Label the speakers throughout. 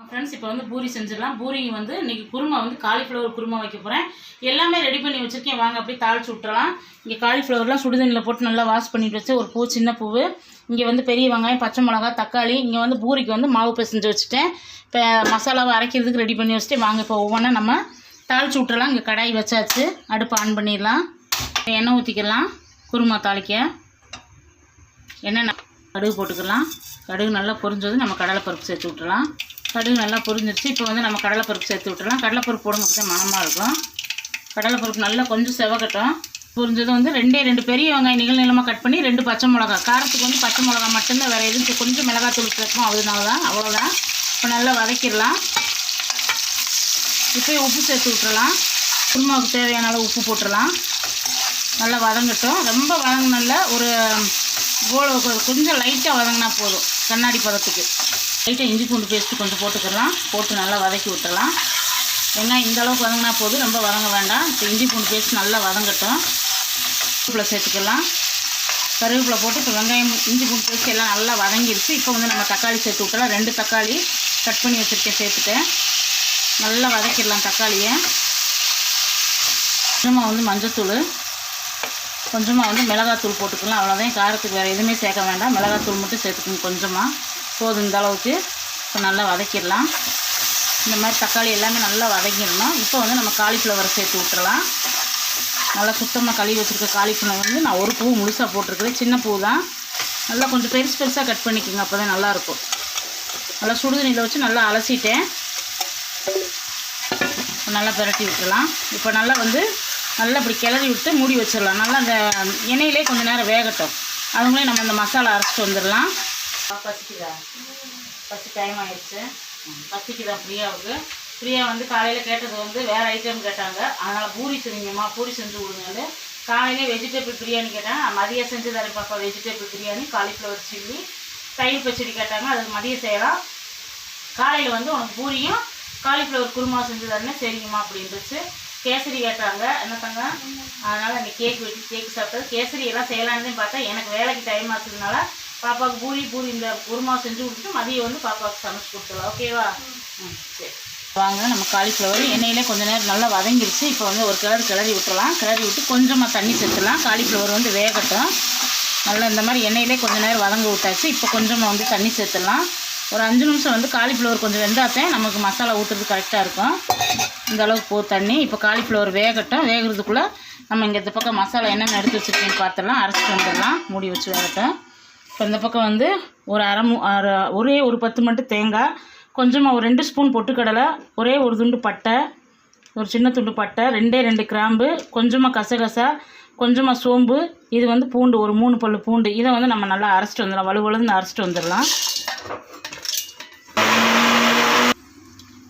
Speaker 1: Friends இப்போ வந்து பூரி செஞ்சிடலாம். பூரி வந்து இன்றைக்கி குருமா வந்து காலிஃப்ளவர் குருமா வைக்க போகிறேன். எல்லாமே ரெடி பண்ணி வச்சுருக்கேன். வாங்க அப்படியே தாளித்து விட்டுறலாம். இங்கே காலிஃப்ளவர்லாம் சுடுதண்ணியில் போட்டு நல்லா வாஷ் பண்ணிட்டு வச்சு ஒரு பூ சின்ன பூவு. இங்கே வந்து பெரிய வெங்காயம், பச்சை மிளகா, தக்காளி. இங்கே வந்து பூரிக்கு வந்து மாவு பிசைஞ்சு வச்சுட்டேன். இப்போ மசாலாவை அரைக்கிறதுக்கு ரெடி பண்ணி வச்சுட்டு வாங்க இப்போ ஒவ்வொன்றா நம்ம தாளித்து விட்டுறலாம். இங்கே கடாய் வச்சாச்சு. அடுப்பு ஆன் பண்ணிடலாம். எண்ணெய் ஊற்றிக்கலாம். குருமா தாளிக்க எண்ணெய் கடுகு போட்டுக்கலாம். கடுகு நல்லா பொரிஞ்சது நம்ம கடலைப்பருப்பு சேர்த்து விட்டுறலாம். கடுகு நல்லா பொரிஞ்சிருச்சு. இப்போ வந்து நம்ம கடலைப்பருப்பு சேர்த்து விட்டுறலாம். கடலைப்பருப்பு போடுங்க, அப்போ தான் மணமாக இருக்கும். கடலைப்பருப்பு நல்லா கொஞ்சம் செவக்கட்டும். பொரிஞ்சதும் வந்து ரெண்டு பெரிய வெங்காயம் நீளமாக கட் பண்ணி 2 பச்சை மிளகா. காரத்துக்கு வந்து பச்சை மிளகா மட்டும்தான், வேறு எதுவும் கொஞ்சம் மிளகாத்தூள் சேர்க்கணும், அதனால தான். அவ்வளோதான். இப்போ நல்லா வதக்கிடலாம். இப்போ உப்பு சேர்த்து விட்டுறலாம். குருமாவுக்கு தேவையான அளவு உப்பு போட்டுடலாம். நல்லா வதங்கட்டும். ரொம்ப வதங்கினல ஒரு கொஞ்சம் லைட்டாக வதங்கினா போதும், கண்ணாடி பதத்துக்கு. லைட்டாக இஞ்சி பூண்டு பேஸ்ட்டு கொஞ்சம் போட்டுக்கலாம். போட்டு நல்லா வதக்கி விட்டுறலாம். வெங்காயம் இந்த அளவுக்கு வதங்கினா போதும், ரொம்ப வதங்க வேண்டாம். இப்போ இஞ்சி பூண்டு பேஸ்ட் நல்லா வதங்கட்டும். கருவேப்பிலை சேர்த்துக்கலாம். கருவேப்பிலை போட்டு இப்போ வெங்காயம், இஞ்சி பூண்டு பேஸ்ட் எல்லாம் நல்லா வதங்கிடுச்சு. இப்போ வந்து நம்ம தக்காளி சேர்த்து விட்டுலாம். 2 தக்காளி கட் பண்ணி வச்சுருக்கேன், சேர்த்துட்டேன். நல்லா வதக்கிடலாம் தக்காளியை. கொஞ்சமாக வந்து மஞ்சத்தூள், கொஞ்சமாக வந்து மிளகாத்தூள் போட்டுக்கலாம். அவ்வளோதான். காரத்துக்கு வேறு எதுவுமே சேர்க்க வேண்டாம். மிளகாத்தூள் மட்டும் சேர்த்துக்கணும் கொஞ்சமாக, போதும் இந்த அளவுக்கு. இப்போ நல்லா வதக்கிடலாம். இந்த மாதிரி தக்காளி எல்லாமே நல்லா வதக்கிடணும். இப்போ வந்து நம்ம காலிஃப்ளவரை சேர்த்து விட்டுறலாம். நல்லா சுத்தமாக கழுவி வச்சுருக்க காலிஃப்ளவர் வந்து நான் ஒரு பூ முழுசாக போட்டிருக்கிறேன். சின்ன பூ தான். நல்லா கொஞ்சம் பெருசாக கட் பண்ணிக்கோங்க, அப்போ தான் நல்லாயிருக்கும். நல்லா சுடுதண்ணியில் வச்சு நல்லா அலசிட்டேன். நல்லா பிரட்டி விட்டுடலாம். இப்போ நல்லா வந்து நல்லா இப்படி கிளறி விட்டு மூடி வச்சிடலாம். நல்லா அந்த எண்ணெயிலே கொஞ்சம் நேரம் வேகட்டும். அதுங்களே நம்ம இந்த மசாலா அரைச்சிட்டு வந்துடலாம். பசிக்குதா? பசி டைம் ஆகிடுச்சு. பசிக்குதா பிரியாவுக்கு? பிரியா வந்து காலையில் கேட்டது வந்து வேறு ஐட்டம் கேட்டாங்க. அதனால் பூரி செஞ்சீங்கம்மா, பூரி செஞ்சு கொடுங்கன்னு. காலையிலே வெஜிடபிள் பிரியாணி கேட்டாங்க. மதியம் செஞ்சு தரேன் பாப்பா வெஜிடபிள் பிரியாணி, காலிஃப்ளவர் சில்லி, தயிர் பச்சடி கேட்டாங்க. அதுக்கு மதியம் செய்யலாம். காலையில் வந்து உனக்கு பூரியும் காலிஃப்ளவர் குருமா செஞ்சு தரேன்னு. சரிங்கம்மா அப்படின்ட்டுச்சு. கேசரி கேட்டாங்க, என்னத்தாங்க. அதனால் அந்த கேக் வெட்டி கேக் சாப்பிட்டது. கேசரி எல்லாம் செய்யலான்னு பார்த்தா எனக்கு வேலைக்கு டைம் ஆச்சுதுனால பாப்பாவுக்கு பூரி இந்த குருமா செஞ்சு கொடுத்துட்டு மதியம் வந்து பாப்பாவுக்கு சமைச்சு கொடுத்துடலாம். ஓகேவா? சரி வாங்க. நம்ம காலிஃப்ளவர் எண்ணெயிலே கொஞ்சம் நேரம் நல்லா வதங்கிருச்சு. இப்போ வந்து ஒரு கிளறி விட்டுறலாம். கிளறி விட்டு கொஞ்சமாக தண்ணி சேர்த்துலாம். காலிஃப்ளவர் வந்து வேகட்டும். நல்லா இந்த மாதிரி எண்ணெயிலே கொஞ்சம் நேரம் வதங்க விட்டாச்சு. இப்போ கொஞ்சமாக வந்து தண்ணி சேர்த்துடலாம். ஒரு 5 நிமிஷம் வந்து காலிஃப்ளவர் கொஞ்சம் வெந்தாத்தான் நமக்கு மசாலா ஊற்றுறது கரெக்டாக இருக்கும். இந்த அளவுக்கு போகுது தண்ணி. இப்போ காலிஃப்ளவர் வேகட்டும். வேகிறதுக்குள்ளே நம்ம இங்கே இந்த பக்கம் மசாலா என்னென்ன எடுத்து வச்சுருக்கேன்னு பார்த்துடலாம். அரைச்சிட்டு வந்துடலாம். மூடி வச்சு வேகட்டும். இப்போ இந்த பக்கம் வந்து ஒரே ஒரு 10 மட்டும் தேங்காய், கொஞ்சமாக ஒரு 2 ஸ்பூன் பொட்டுக்கடலை, ஒரே ஒரு துண்டு பட்டை, ஒரு சின்ன துண்டு பட்டை, 2 கிராம்பு, கொஞ்சமாக கசகசா, கொஞ்சமாக சோம்பு. இது வந்து பூண்டு, ஒரு 3 பல்லு பூண்டு. இதை வந்து நம்ம நல்லா அரைச்சிட்டு வந்துடலாம். வலுவலுன்னு அரைச்சிட்டு வந்துடலாம்.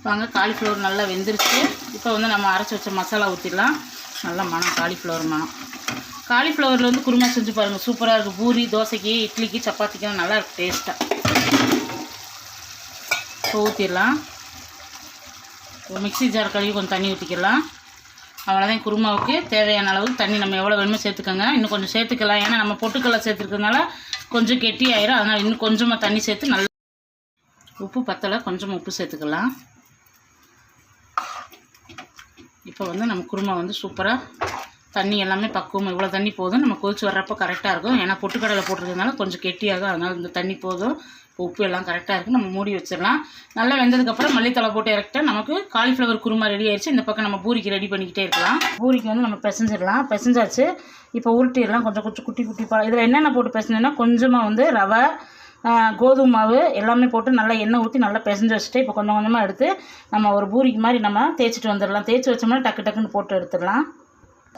Speaker 1: வாங்க. காலிஃப்ளவர் நல்லா வெந்துருச்சு. இப்போ வந்து நம்ம அரைச்சி வச்ச மசாலா ஊற்றிடலாம். நல்லா மனம், காலிஃப்ளவர் மனம். காலிஃப்ளவரில் வந்து குருமா செஞ்சு பாருங்கள், சூப்பராக இருக்குது. பூரி, தோசைக்கு, இட்லிக்கு, சப்பாத்திக்கும் நல்லா இருக்குது டேஸ்ட்டாக. இப்போ ஊற்றிடலாம். ஒரு மிக்ஸி ஜார் கழுவி கொஞ்சம் தண்ணி ஊற்றிக்கலாம். அவ்வளோதான். குருமாவுக்கு தேவையான அளவு தண்ணி நம்ம எவ்வளோ வேணுமோ சேர்த்துக்கோங்க. இன்னும் கொஞ்சம் சேர்த்துக்கலாம். ஏன்னா நம்ம பொட்டுக்கடலை சேர்த்துக்கிறதுனால கொஞ்சம் கெட்டி ஆயிரும். அதனால் இன்னும் கொஞ்சமாக தண்ணி சேர்த்து நல்லா. உப்பு பத்தலை, கொஞ்சமாக உப்பு சேர்த்துக்கலாம். இப்போ வந்து நம்ம குருமா வந்து சூப்பராக தண்ணி எல்லாமே பக்குவம். இவ்வளோ தண்ணி போதும். நம்ம கொதிச்சு வர்றப்போ கரெக்டாக இருக்கும். ஏன்னா பொட்டுக்கடலை போட்டுருக்கிறதுனால கொஞ்சம் கெட்டியாகும். அதனால் இந்த தண்ணி போதும். உப்பு எல்லாம் கரெக்டாக இருக்குது. நம்ம மூடி வச்சிடலாம். நல்லா வெந்ததுக்கப்புறம் மல்லித்தலை போட்டு இறக்கிட்டா நமக்கு காலிஃப்ளவர் குருமா ரெடி ஆயிடுச்சு. இந்த பக்கம் நம்ம பூரிக்கு ரெடி பண்ணிக்கிட்டே இருக்கலாம். பூரிக்கு வந்து நம்ம பிசைஞ்சிடலாம். பிசைஞ்சாச்சு. இப்போ உருட்டிடலாம். கொஞ்சம் குட்டி இதில் என்னென்ன போட்டு பிசைஞ்சோன்னா கொஞ்சமாக வந்து ரவை, கோதுமை மாவு எல்லாமே போட்டு நல்லா எண்ணெய் ஊற்றி நல்லா பிசைஞ்சு வச்சுட்டு இப்போ கொஞ்சம் கொஞ்சமாக எடுத்து நம்ம ஒரு பூரிக்கு மாதிரி நம்ம தேய்ச்சிட்டு வந்துடலாம். தேய்ச்சி வச்சோம்னா டக்குன்னு போட்டு எடுத்துடலாம்.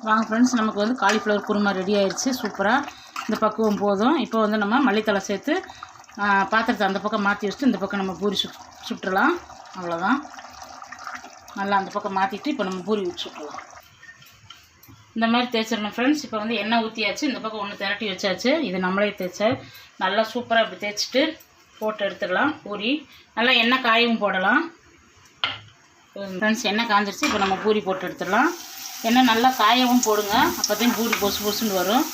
Speaker 1: வாங்க ஃப்ரெண்ட்ஸ், நமக்கு வந்து காலிஃப்ளவர் குருமா ரெடி ஆயிடுச்சு. சூப்பராக இந்த பக்குவம் போதும். இப்போ வந்து நம்ம மல்லித்தலை சேர்த்து பாத்திரத்தை அந்த பக்கம் மாற்றி வச்சுட்டு இந்த பக்கம் நம்ம பூரி சுட்டுடலாம். அவ்வளோதான். நல்லா அந்த பக்கம் மாற்றிட்டு இப்போ நம்ம பூரி சுட்டுடலாம். இந்த மாதிரி தேய்ச்சிடணும் ஃப்ரெண்ட்ஸ். இப்போ வந்து எண்ணெய் ஊற்றியாச்சு. இந்த பக்கம் ஒன்று திரட்டி வச்சாச்சு. இது நம்மளே தேய்ச்ச நல்லா சூப்பராக இப்படி தேய்ச்சிட்டு போட்டு எடுத்துடலாம். பூரி நல்லா எண்ணெய் காயவும் போடலாம். ஃப்ரெண்ட்ஸ் எண்ணெய் காஞ்சிருச்சு. இப்போ நம்ம பூரி போட்டு எடுத்துடலாம். எண்ணெய் நல்லா காயவும் போடுங்க, அப்போ தான் பூரி பொசுன்னு வரும்.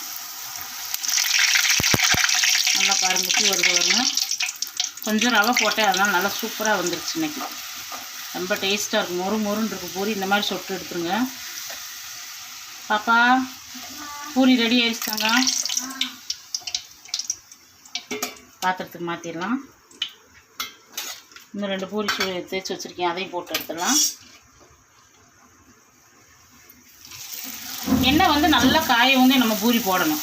Speaker 1: நல்லா பாருங்கள், பூ வருது. கொஞ்சம் ரவை போட்டேன், அதனால் நல்லா சூப்பராக வந்துருச்சு இன்றைக்கி. ரொம்ப டேஸ்ட்டாக இருக்கும். மொறு மொறுன்னு இருக்கும் பூரி. இந்த மாதிரி சொட்டு எடுத்துருங்க. பாப்பா பூரி ரெடி ஆயிடுச்சுட்டாங்க. பாத்திரத்துக்கு மாற்றிடலாம். இன்னும் 2 பூரி தேய்ச்சி வச்சுருக்கேன், அதையும் போட்டு எடுத்துடலாம். எண்ணெய் வந்து நல்லா காய வந்து நம்ம பூரி போடணும்.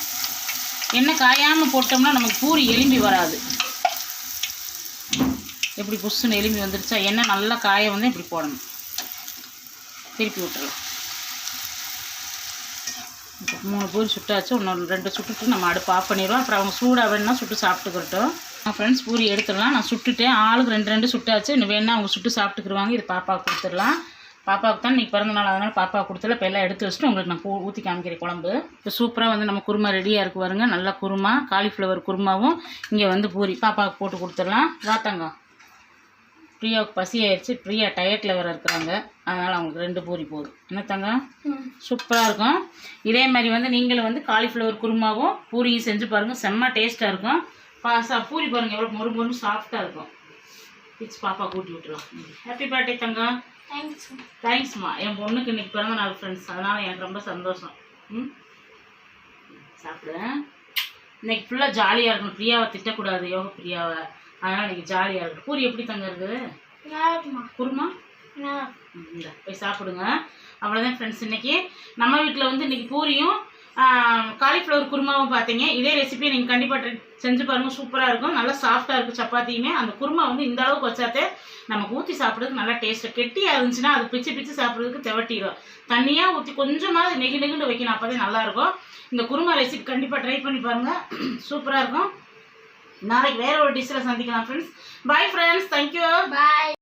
Speaker 1: எண்ணெய் காயாமல் போட்டோம்னா நமக்கு பூரி எலும்பி வராது. எப்படி புஷ்ஷுன்னு எலும்பி வந்துருச்சா? எண்ணெய் நல்லா காய வந்து இப்படி போடணும். திருப்பி விட்டுறலாம். இப்போ 3 பூரி சுட்டாச்சு. இன்னொரு 2 சுட்டுட்டு நம்ம அடுப்பு ஆஃப் பண்ணிடுவோம். அப்புறம் அவங்க சூடாக வேணுன்னா சுட்டு சாப்பிட்டுக்கிட்டோம். ஃப்ரெண்ட்ஸ் பூரி எடுத்துடலாம். நான் சுட்டுட்டேன். ஆளுக்கு 2 சுட்டாச்சு. இன்னும் வேணா அவங்க சுட்டு சாப்பிட்டுக்குருவாங்க. இது பாப்பாவுக்கு கொடுத்துடலாம். பாப்பாவுக்கு தான் இன்றைக்கி பிறந்த நாள், அதனால் பாப்பாவுக்கு கொடுத்துல. இப்போ எல்லாம் எடுத்து வச்சுட்டு உங்களுக்கு நான் ஊற்றி காமிக்கிறேன் குழம்பு. இப்போ சூப்பராக வந்து நம்ம குருமா ரெடியாக இருக்கு பாருங்க. நல்லா குருமா, காலிஃப்ளவர் குருமாவும் இங்கே வந்து பூரி பாப்பாவுக்கு போட்டு கொடுத்துடலாம். வாத்தாங்க. பிரியாவுக்கு பசி ஆயிடுச்சு. பிரியா டயட்டில் வேறு இருக்கிறாங்க, அதனால் அவங்களுக்கு 2 பூரி போதும். என்னத்தாங்க? சூப்பராக இருக்கும். இதே மாதிரி வந்து நீங்களும் வந்து காலிஃப்ளவர் குருமாவும் பூரியும் செஞ்சு பாருங்கள். செம்ம டேஸ்ட்டாக இருக்கும். பூரி பாருங்கள் எவ்வளோ மொறு மொறு சாஃப்டாக இருக்கும். பிச்சு பாப்பா கூட்டி விட்டுருலாம். ஹாப்பி பர்த்டே தங்கம். தேங்க்ஸ்மா. என் பொண்ணுக்கு இன்றைக்கி பிறந்த நாள் ஃப்ரெண்ட்ஸ், அதனால் எனக்கு ரொம்ப சந்தோஷம். சாப்பிடுவேன். இன்றைக்கி ஃபுல்லாக ஜாலியாக இருக்கணும். பிரியாவை திட்டக்கூடாது, யோக பிரியாவை. அதனால் இன்றைக்கி ஜாலியாக இருக்குது. பூரி எப்படி தங்க இருக்குது? குருமா போய் சாப்பிடுங்க. அவ்வளோதான் ஃப்ரெண்ட்ஸ். இன்றைக்கி நம்ம வீட்டில் வந்து இன்றைக்கி பூரியும் காலிஃப்ளவர் குருமாவும் பார்த்தீங்க. இதே ரெசிபியை நீங்கள் கண்டிப்பாக செஞ்சு பாருங்கள். சூப்பராக இருக்கும். நல்லா சாஃப்டாக இருக்கும் சப்பாத்தியுமே. அந்த குருமா வந்து இந்த அளவுக்கு வச்சாத்தே நமக்கு ஊற்றி சாப்பிட்றதுக்கு நல்லா டேஸ்ட்டு. கெட்டியாக இருந்துச்சுன்னா அது பிச்சு சாப்பிட்றதுக்கு தெவட்டிடும். தண்ணியாக ஊற்றி கொஞ்சமாக நெகிண்டு வைக்கணும், அப்போ தான் நல்லாயிருக்கும். இந்த குருமா ரெசிபி கண்டிப்பாக ட்ரை பண்ணி பாருங்கள். சூப்பராக இருக்கும். நாளைக்கு வேறு ஒரு டிஷ்ஷில் சந்திக்கலாம் ஃப்ரெண்ட்ஸ். Bye friends. தேங்க்யூ. பாய்.